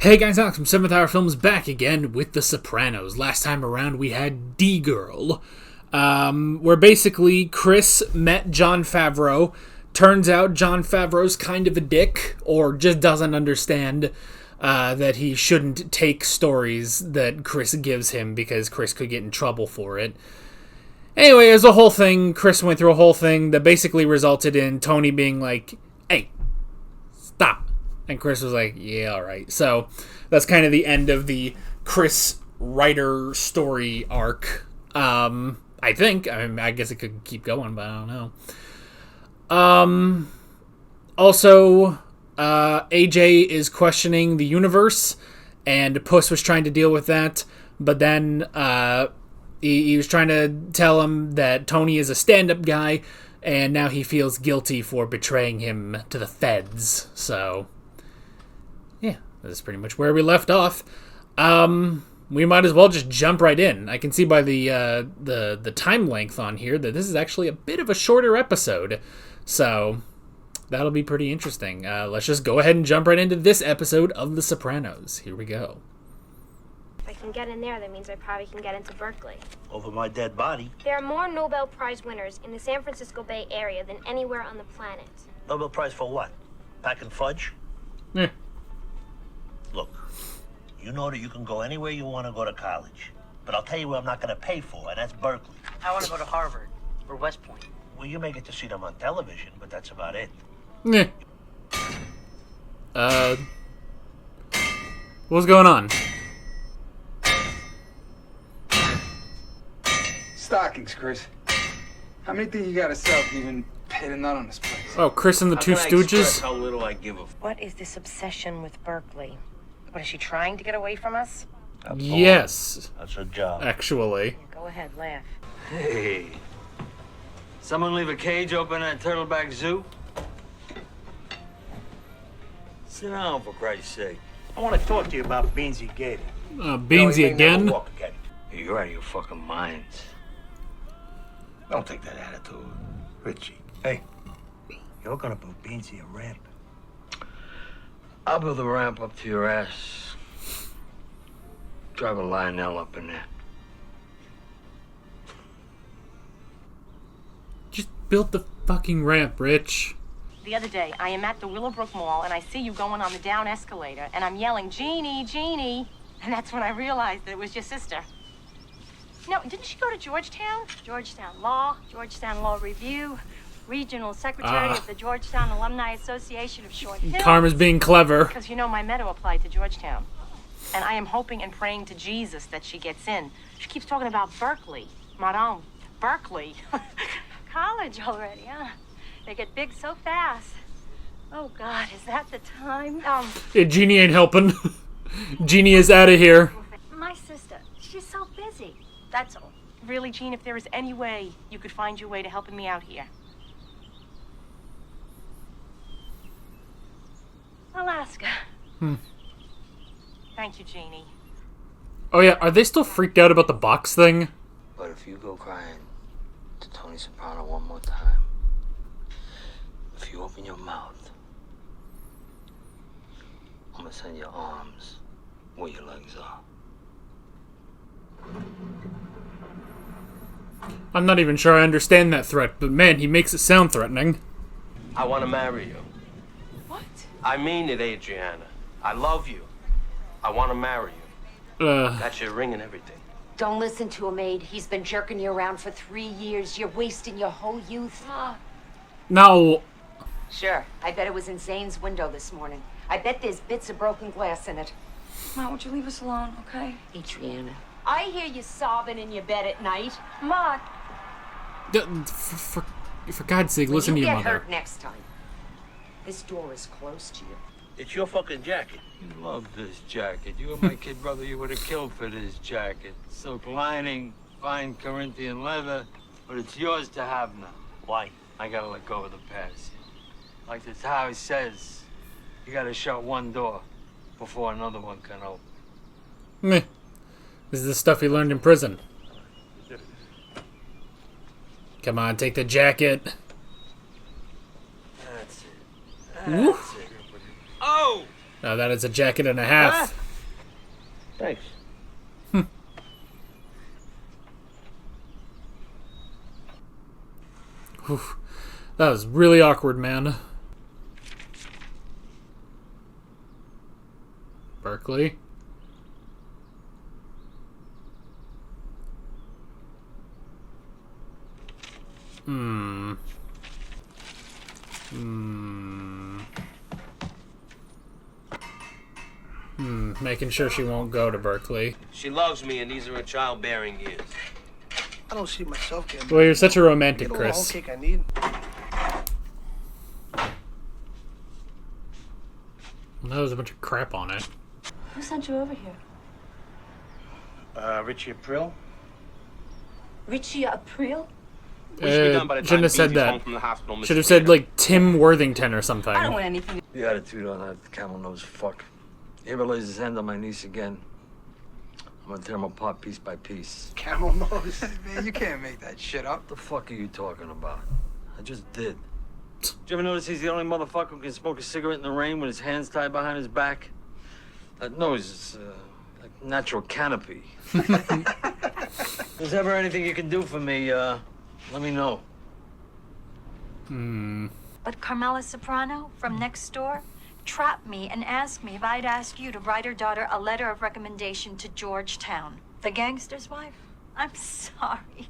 Hey guys, Alex from 7th Hour Films back again with The Sopranos. Last time around we had D-Girl, where basically Chris met Jon Favreau. Turns out Jon Favreau's kind of a dick, or just doesn't understand that he shouldn't take stories that Chris gives him because Chris could get in trouble for it. Anyway, there's a whole thing. Chris went through a whole thing that basically resulted in Tony being like, "Hey, stop." And Chris was like, yeah, all right. So that's kind of the end of the Chris writer story arc. I think. I mean, I guess it could keep going, but I don't know. Also, AJ is questioning the universe, and Puss was trying to deal with that. But then he was trying to tell him that Tony is a stand-up guy, and now he feels guilty for betraying him to the feds. So yeah, that's pretty much where we left off. We might as well just jump right in. I can see by the time length on here that this is actually a bit of a shorter episode, so that'll be pretty interesting. Let's just go ahead and jump right into this episode of The Sopranos. Here we go. If I can get in there, that means I probably can get into Berkeley. Over my dead body. There are more Nobel Prize winners in the San Francisco Bay Area than anywhere on the planet. Nobel Prize for what? Packing fudge? Yeah. Look, you know that you can go anywhere you want to go to college. But I'll tell you where I'm not going to pay for, and that's Berkeley. I want to go to Harvard or West Point. Well, you may get to see them on television, but that's about it. Yeah. What's going on? Stockings, Chris. How many think you gotta sell to even pay the nut on this place? Oh, Chris and the Two Stooges? How little I give a What is this obsession with Berkeley? What, is she trying to get away from us? Yes, That's her job. actually. Go ahead, laugh. Hey, someone leave a cage open at Turtleback Zoo? Sit down, for Christ's sake. I want to talk to you about Beansy Gator. Beansy You may never again? walk again. Hey, you're out of your fucking minds. Don't take that attitude, Richie. Hey, you're gonna build Beansy a ramp. I'll build a ramp up to your ass. Drive a Lionel up in there. Just built the fucking ramp, Rich. The other day, I am at the Willowbrook Mall, and I see you going on the down escalator, and I'm yelling, Jeannie, Jeannie. And that's when I realized that it was your sister. No, didn't she go to Georgetown? Georgetown Law, Georgetown Law Review, Regional Secretary of the Georgetown Alumni Association of Short Hills. Karma's being clever. Because you know my Meadow applied to Georgetown. And I am hoping and praying to Jesus that she gets in. She keeps talking about Berkeley. Madame, Berkeley. College already, huh? They get big so fast. Oh, God, is that the time? Yeah, Jeannie ain't helping. Jeannie is out of here. My sister, she's so busy. That's all. Really, Jean, if there is any way you could find your way to helping me out here. Alaska. Thank you, Jeannie. Oh yeah, are they still freaked out about the box thing? But if you go crying to Tony Soprano one more time, if you open your mouth, I'm gonna send your arms where your legs are. I'm not even sure I understand that threat, but man, he makes it sound threatening. I want to marry you. What? I mean it, Adriana. I love you. I want to marry you. Got your ring and everything. Don't listen to him, Aid. He's been jerking you around for 3 years. You're wasting your whole youth. No. Sure. I bet it was in Zane's window this morning. I bet there's bits of broken glass in it. Ma, would you leave us alone, okay? Adriana. I hear you sobbing in your bed at night. Ma, For God's sake, listen to you your get mother. hurt next time. This door is close to you. It's your fucking jacket. You love this jacket. You were my kid brother, you would have killed for this jacket. Silk lining, fine Corinthian leather, but it's yours to have now. Why? I gotta let go of the past. Like the Tao says, you gotta shut one door before another one can open. Meh. This is the stuff he learned in prison. Come on, take the jacket. That's it. Woo. That's it. Oh! That is a jacket and a half. Thanks. That was really awkward, man. Berkeley. Making sure she won't go to Berkeley. She loves me, and these are her childbearing years. I don't see myself getting. Well, you're such a romantic, Get all the whole Chris. cake I need. That was a bunch of crap on it. Who sent you over here? Richie April. Richie April? Shouldn't have said that. Should have said, like, Tim Worthington or something. I don't want anything. The attitude on that camel nose fuck. He ever lays his hand on my niece again, I'm gonna tear him apart piece by piece. Camel nose. Man, you can't make that shit up. What the fuck are you talking about? I just did. Did you ever notice he's the only motherfucker who can smoke a cigarette in the rain with his hands tied behind his back? That nose is like natural canopy. If there's ever anything you can do for me, let me know. But Carmela Soprano from next door trapped me and asked me if I'd ask you to write her daughter a letter of recommendation to Georgetown. The gangster's wife? I'm sorry.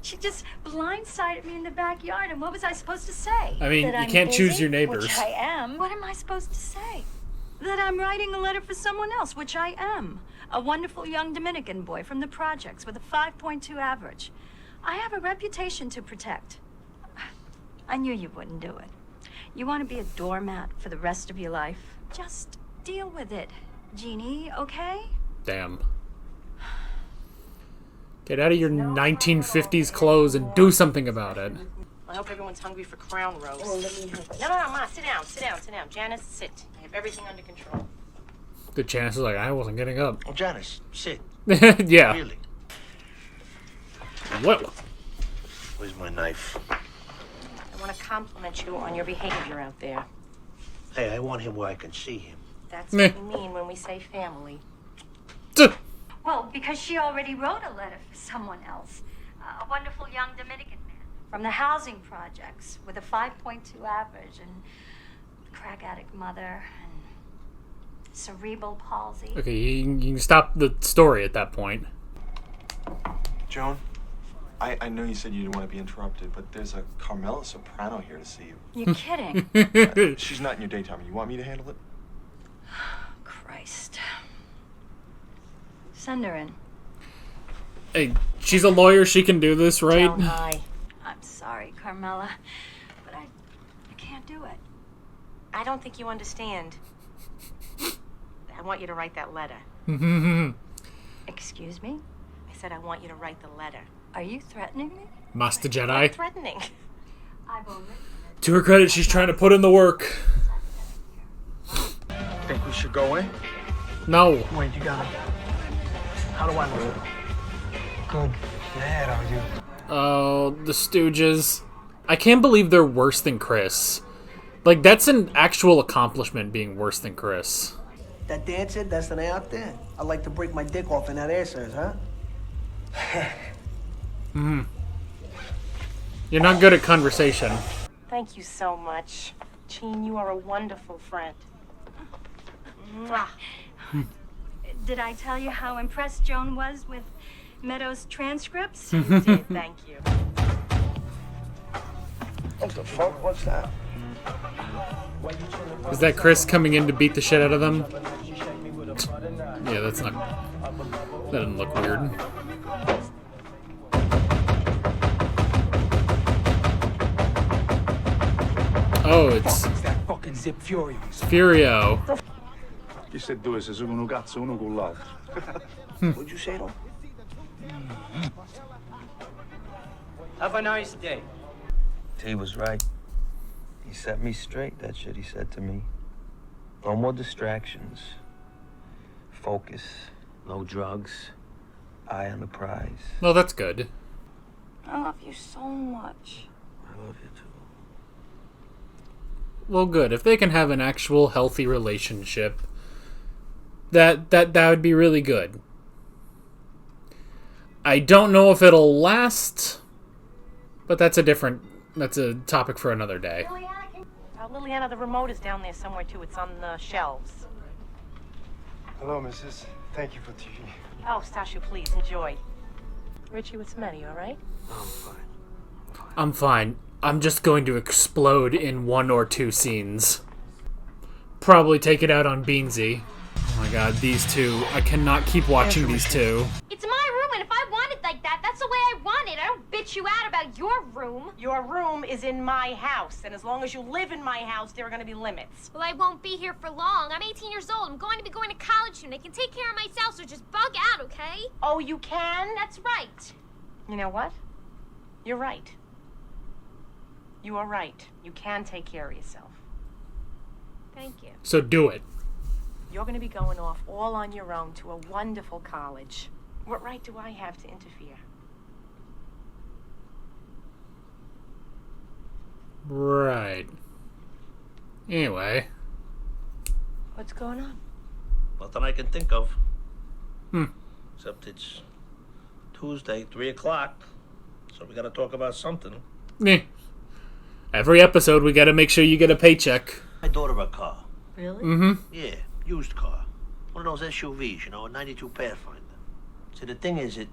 She just blindsided me in the backyard, and what was I supposed to say? I mean, That you I'm can't choose busy, your neighbors. Which I am. What am I supposed to say? That I'm writing a letter for someone else, which I am. A wonderful young Dominican boy from the projects with a 5.2 average. I have a reputation to protect. I knew you wouldn't do it. You want to be a doormat for the rest of your life? Just deal with it, Jeannie, okay? Damn. Get out of your 1950s clothes and do something about it. I hope everyone's hungry for crown roast. Oh, let me have No, Ma, sit down. Janice, sit. I have everything under control. The Janice is like, I wasn't getting up. Oh, Janice, sit. Yeah. Really? What? Where's my knife? I want to compliment you on your behavior out there. Hey, I want him where I can see him. That's Meh. what we mean when we say family. Well, because she already wrote a letter for someone else. A wonderful young Dominican man from the housing projects with a 5.2 average and crack addict mother and cerebral palsy. Okay, you can stop the story at that point. Joan, I know you said you didn't want to be interrupted, but there's a Carmela Soprano here to see you. You're kidding. She's not in your daytime. You want me to handle it? Christ. Send her in. Hey, she's a lawyer. She can do this, right? Don't I? I'm sorry, Carmela, but I can't do it. I don't think you understand. I want you to write that letter. Excuse me? I said I want you to write the letter. Are you threatening me? Master I'm Jedi. threatening. I've only... To her credit, she's trying to put in the work. Think we should go in? No. Wait, you got it. How do I look? Good. Yeah, are you? Oh, the Stooges. I can't believe they're worse than Chris. Like, that's an actual accomplishment, being worse than Chris. That dancer, that's an out there. I'd like to break my dick off in that ass, huh? You're not good at conversation. Thank you so much. Gene, you are a wonderful friend. Mwah. Did I tell you how impressed Joan was with Meadows' transcripts? You did, thank you. What the fuck? What's that? Is that Chris coming in to beat the shit out of them? Yeah, that's not... That doesn't look weird. Oh, it's that fucking Zip Furio. Furio. Chi se due se sono un cazzo uno con l'altro. What'd you say, though? Have a nice day. T was right. He set me straight, that shit he said to me. No more distractions. Focus. No drugs. Eye on the prize. Well, that's good. I love you so much. I love you too. Well, good. If they can have an actual healthy relationship, That would be really good. I don't know if it'll last, but that's a topic for another day. Liliana, the remote is down there somewhere too. It's on the shelves. Hello, Mrs. Thank you for TV. Oh, Stasha, please enjoy. Richie, what's the matter? You all right? I'm fine. I'm just going to explode in 1 or 2 scenes. Probably take it out on Beansy. Oh my god, these two. I cannot keep watching these two. It's my room, and if I want it like that, that's the way I want it. I don't bitch you out about your room. Your room is in my house, and as long as you live in my house, there are going to be limits. Well, I won't be here for long. I'm 18 years old. I'm going to be going to college soon. I can take care of myself, so just bug out, okay? Oh, you can? That's right. You know what? You're right. You are right. You can take care of yourself. Thank you. So do it. You're going to be going off all on your own to a wonderful college. What right do I have to interfere? Right. Anyway. What's going on? Nothing I can think of. Hmm. Except it's Tuesday, 3 o'clock. So we gotta talk about something. Meh. Every episode, we gotta make sure you get a paycheck. My daughter a car. Really? Mm-hmm. Yeah, used car. One of those SUVs, a 92 Pathfinder. See, the thing is, it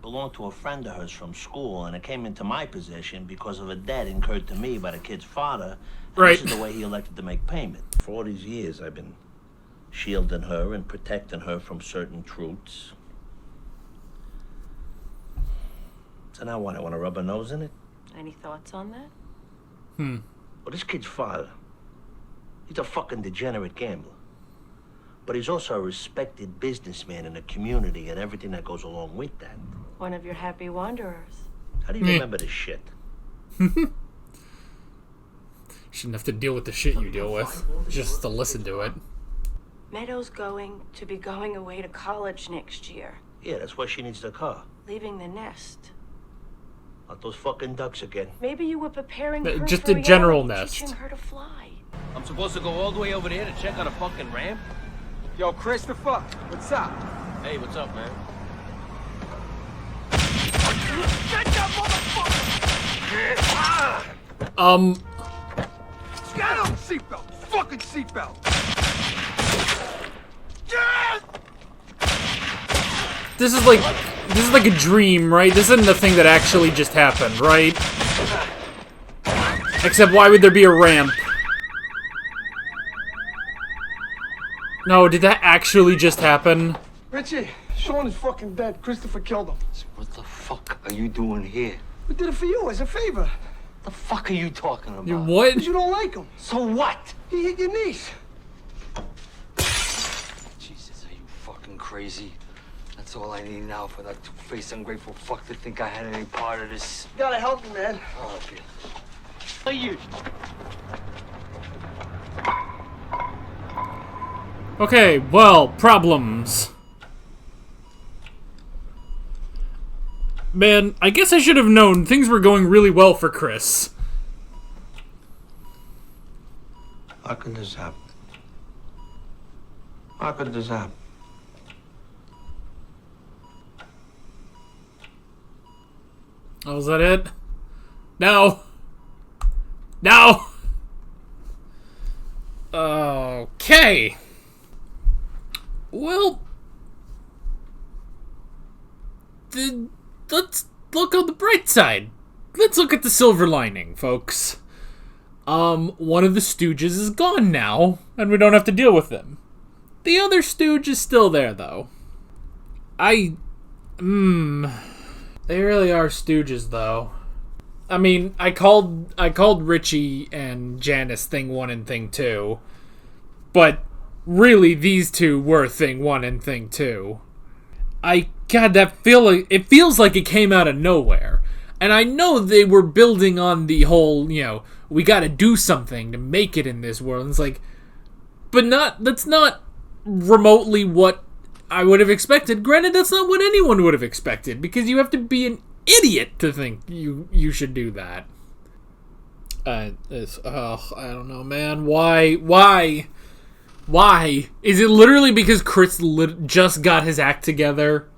belonged to a friend of hers from school, and it came into my possession because of a debt incurred to me by the kid's father. And Right. This is the way he elected to make payment. For all these years, I've been shielding her and protecting her from certain truths. So now what? I want to rub her nose in it? Any thoughts on that? Well, this kid's father, he's a fucking degenerate gambler. But he's also a respected businessman in the community and everything that goes along with that. One of your happy wanderers. How do you remember this shit? Shouldn't have to deal with the shit you deal with. Just to listen to it. Meadow's going to be going away to college next year, Yeah, that's why she needs the car. leaving the nest. Not those fucking ducks again. Maybe you were preparing her Just for a general reality, nest. teaching her to fly. I'm supposed to go all the way over there to check on a fucking ramp? Yo, Christopher, what's up? Hey, what's up, man? Get that motherfucker! Get him! Seatbelt! Fucking seatbelt! Yes! This is like a dream, right? This isn't the thing that actually just happened, right? Except why would there be a ramp? No, did that actually just happen? Richie, Sean is fucking dead. Christopher killed him. What the fuck are you doing here? We did it for you as a favor. The fuck are you talking about? What? Because you don't like him. So what? He hit your niece. Jesus, are you fucking crazy? That's all I need now for that two-faced ungrateful fuck to think I had any part of this. You gotta help me, man. I'll help you. Are you? Okay, well, problems. Man, I guess I should have known things were going really well for Chris. How could this happen? How could this happen? Oh, is that it? No! No! Okay. Well, let's look on the bright side. Let's look at the silver lining, folks. One of the Stooges is gone now, and we don't have to deal with them. The other Stooge is still there, though. They really are Stooges, though. I mean, I called Richie and Janice Thing 1 and Thing 2, but really these two were Thing 1 and Thing 2. It feels like it came out of nowhere. And I know they were building on the whole, we gotta do something to make it in this world. And it's like, that's not remotely what I would have expected. Granted, that's not what anyone would have expected, because you have to be an idiot to think you should do that. I don't know, man. Why? Why? Is it literally because Chris just got his act together?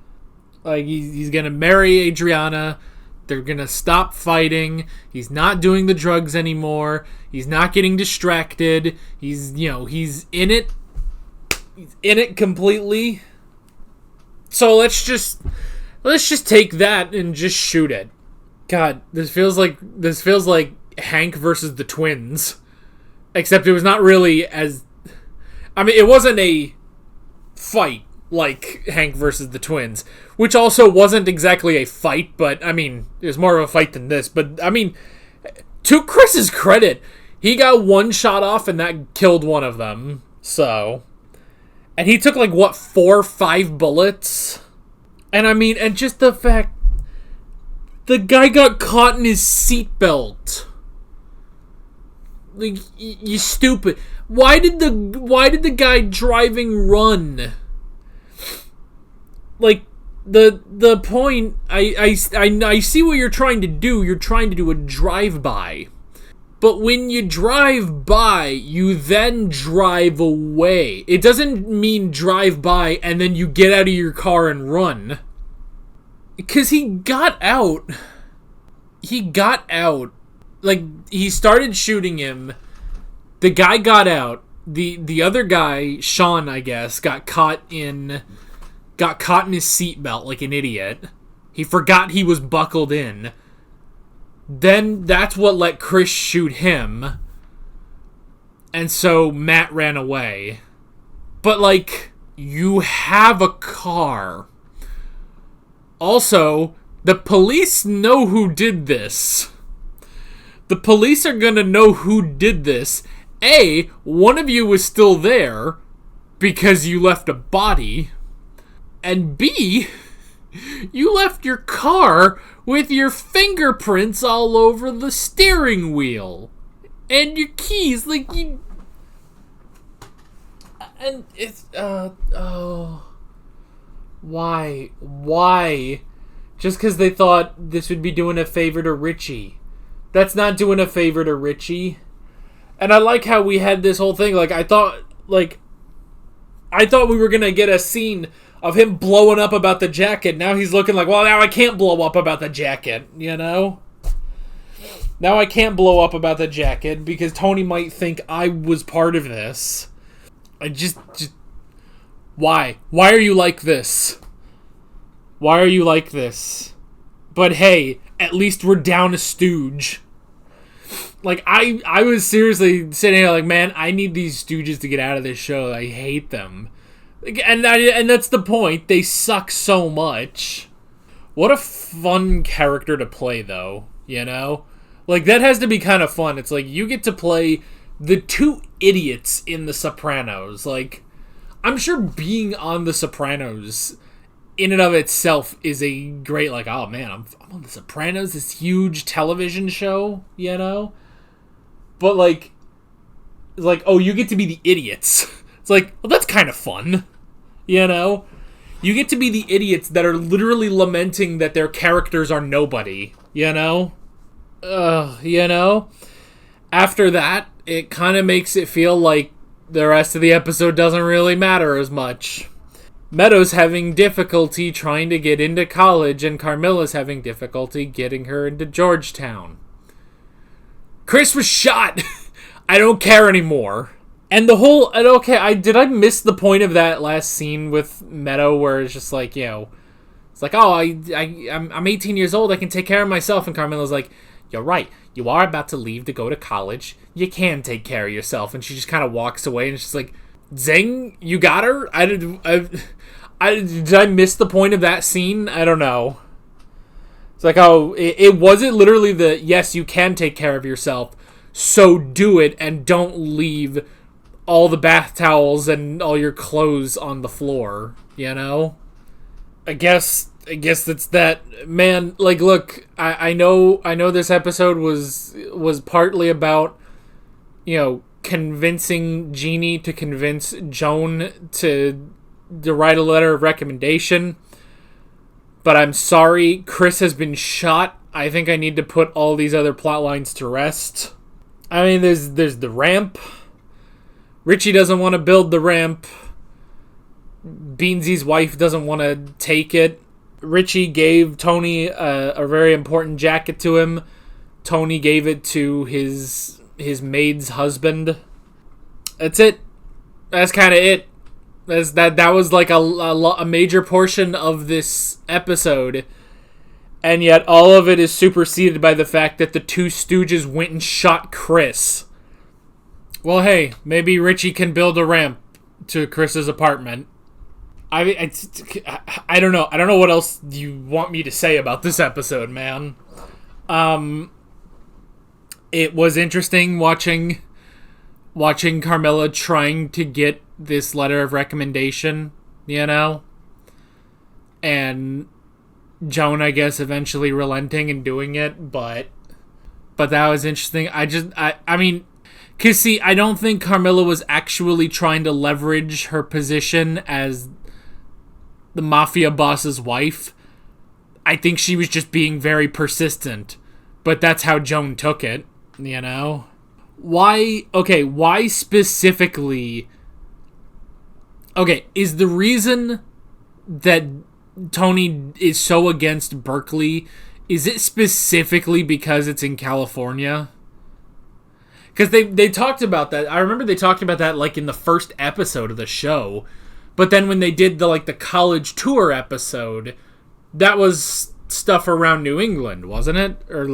Like, he's gonna marry Adriana. They're gonna stop fighting. He's not doing the drugs anymore. He's not getting distracted. He's in it. He's in it completely. So let's just take that and just shoot it. God, this feels like Hank versus the twins. Except it was not really as... I mean, it wasn't a fight like Hank versus the twins, which also wasn't exactly a fight, but, I mean, it was more of a fight than this. But, I mean, to Chris's credit, he got one shot off and that killed one of them, so... And he took, 4 or 5 bullets? And, I mean, and just the fact... The guy got caught in his seatbelt. Like, you stupid. Why did the guy driving run? Like, the point, I see what you're trying to do. You're trying to do a drive-by. But when you drive by, you then drive away. It doesn't mean drive by and then you get out of your car and run. Because he got out. Like, he started shooting him. The guy got out. The other guy, Sean, I guess, got caught in his seatbelt like an idiot. He forgot he was buckled in. Then that's what let Chris shoot him. And so Matt ran away. But, you have a car. Also, the police know who did this. The police are gonna know who did this. A, one of you was still there because you left a body. And B, you left your car with your fingerprints all over the steering wheel. And your keys, And it's, Why? Just because they thought this would be doing a favor to Richie. That's not doing a favor to Richie. And I like how we had this whole thing. I thought we were going to get a scene of him blowing up about the jacket. Now he's looking like, well, now I can't blow up about the jacket, you know? Now I can't blow up about the jacket because Tony might think I was part of this. Why? Why are you like this? Why are you like this? But hey, at least we're down a stooge. I was seriously sitting here man, I need these stooges to get out of this show. I hate them. And that's the point. They suck so much. What a fun character to play, though, you know? That has to be kind of fun. It's you get to play the two idiots in The Sopranos. I'm sure being on The Sopranos in and of itself is a great, oh man, I'm on The Sopranos, this huge television show, you know? But, oh, you get to be the idiots. It's well, that's kind of fun, you know? You get to be the idiots that are literally lamenting that their characters are nobody, you know? You know? After that, it kind of makes it feel like the rest of the episode doesn't really matter as much. Meadows having difficulty trying to get into college, and Carmilla's having difficulty getting her into Georgetown. Chris was shot! I don't care anymore. And the whole... did I miss the point of that last scene with Meadow where it's just it's I'm 18 years old, I can take care of myself, and Carmilla's you're right, you are about to leave to go to college, you can take care of yourself, and she just kind of walks away, and it's just Zing, you got her? Did I miss the point of that scene? I don't know. It's it wasn't literally yes, you can take care of yourself, so do it, and don't leave all the bath towels and all your clothes on the floor, you know? I guess that's that. Man, look, I know this episode was partly about, convincing Jeannie to convince Joan to write a letter of recommendation. But I'm sorry, Chris has been shot. I think I need to put all these other plot lines to rest. I mean, there's the ramp, Richie doesn't want to build the ramp. Beansy's wife doesn't want to take it. Richie gave Tony a very important jacket to him. Tony gave it to his maid's husband. That's it. That's kind of it. That was like a major portion of this episode. And yet all of it is superseded by the fact that the two stooges went and shot Chris. Well, hey, maybe Richie can build a ramp to Chris's apartment. I don't know. I don't know what else you want me to say about this episode, man. It was interesting watching Carmilla trying to get this letter of recommendation, you know? And Joan, I guess, eventually relenting and doing it, but that was interesting. I mean, because see, I don't think Carmilla was actually trying to leverage her position as the mafia boss's wife. I think she was just being very persistent, but that's how Joan took it, you know? Why specifically? Okay, is the reason that Tony is so against Berkeley, is it specifically because it's in California? Because they talked about that. I remember they talked about that like in the first episode of the show. But then when they did the college tour episode, that was stuff around New England, wasn't it? Or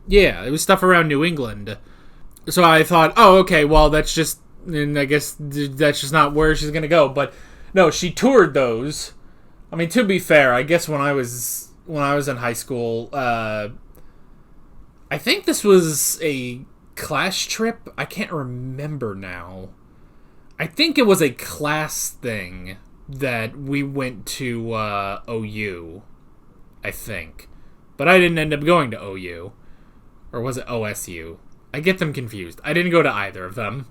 yeah, it was stuff around New England. So I thought, oh, okay, well, that's just, and I guess that's just not where she's going to go. But no, she toured those. I mean, to be fair, I guess when I was in high school, I think this was a class trip. I can't remember now. I think it was a class thing that we went to OU, I think. But I didn't end up going to OU. Or was it OSU? I get them confused. I didn't go to either of them.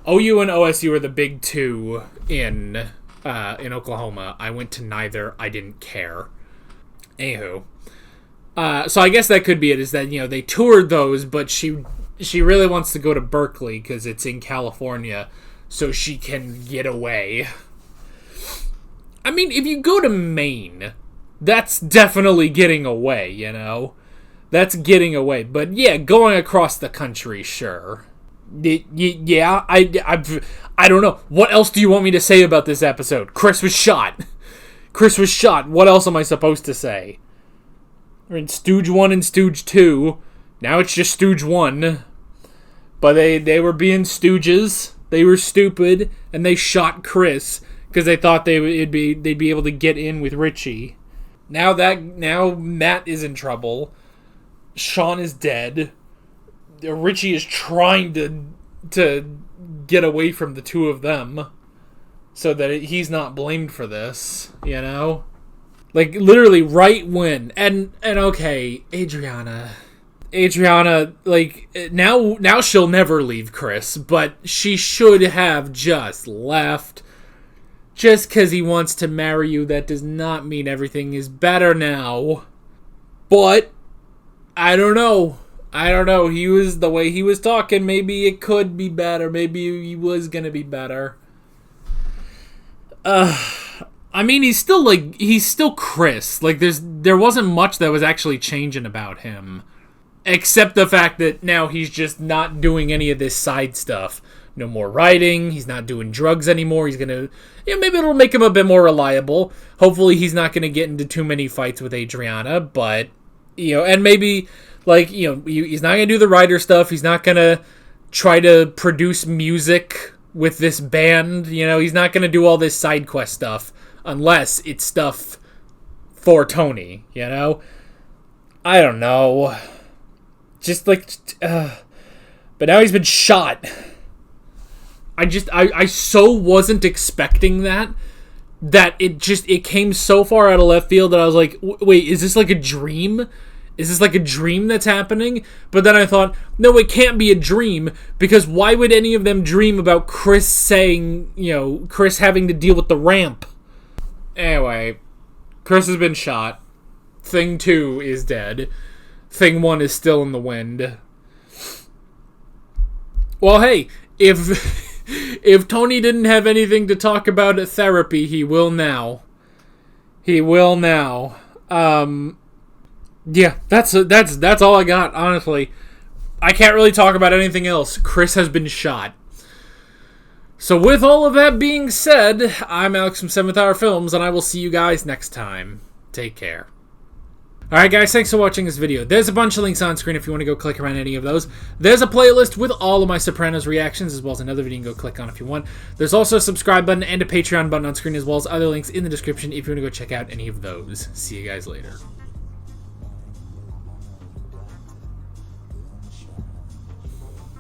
OU and OSU are the big two in Oklahoma. I went to neither. I didn't care. Anywho. So I guess that could be it, is that, you know, they toured those, but she really wants to go to Berkeley because it's in California, so she can get away. I mean, if you go to Maine, that's definitely getting away, you know? That's getting away. But yeah, going across the country, sure. Yeah, I don't know. What else do you want me to say about this episode? Chris was shot. Chris was shot. What else am I supposed to say? We're in Stooge 1 and Stooge 2. Now it's just Stooge 1. But they were being stooges. They were stupid, and they shot Chris because they thought they'd be able to get in with Richie. Now Matt is in trouble. Sean is dead. Richie is trying to get away from the two of them so that he's not blamed for this, you know? Like, literally right when... And okay, Adriana, like, now she'll never leave Chris, but she should have just left. Just because he wants to marry you, that does not mean everything is better now. But, I don't know. The way he was talking, maybe it could be better. Maybe he was gonna be better. I mean, he's still Chris. Like, there wasn't much that was actually changing about him. Except the fact that now he's just not doing any of this side stuff. No more writing. He's not doing drugs anymore. He's gonna... maybe it'll make him a bit more reliable. Hopefully he's not gonna get into too many fights with Adriana. But, and maybe, he's not gonna do the writer stuff. He's not gonna try to produce music with this band. He's not gonna do all this side quest stuff. Unless it's stuff for Tony, I don't know. But now he's been shot. I so wasn't expecting that it came so far out of left field that I was like, wait, is this like a dream? Is this like a dream that's happening? But then I thought, no, it can't be a dream, because why would any of them dream about Chris saying, Chris having to deal with the ramp? Anyway, Chris has been shot. Thing 2 is dead. Thing 1 is still in the wind. Well, hey, if If Tony didn't have anything to talk about at therapy, he will now. He will now. Yeah, that's all I got, honestly. I can't really talk about anything else. Chris has been shot. So with all of that being said, I'm Alex from 7th Hour Films, and I will see you guys next time. Take care. Alright guys, thanks for watching this video. There's a bunch of links on screen if you want to go click around any of those. There's a playlist with all of my Sopranos reactions, as well as another video you can go click on if you want. There's also a subscribe button and a Patreon button on screen, as well as other links in the description if you want to go check out any of those. See you guys later.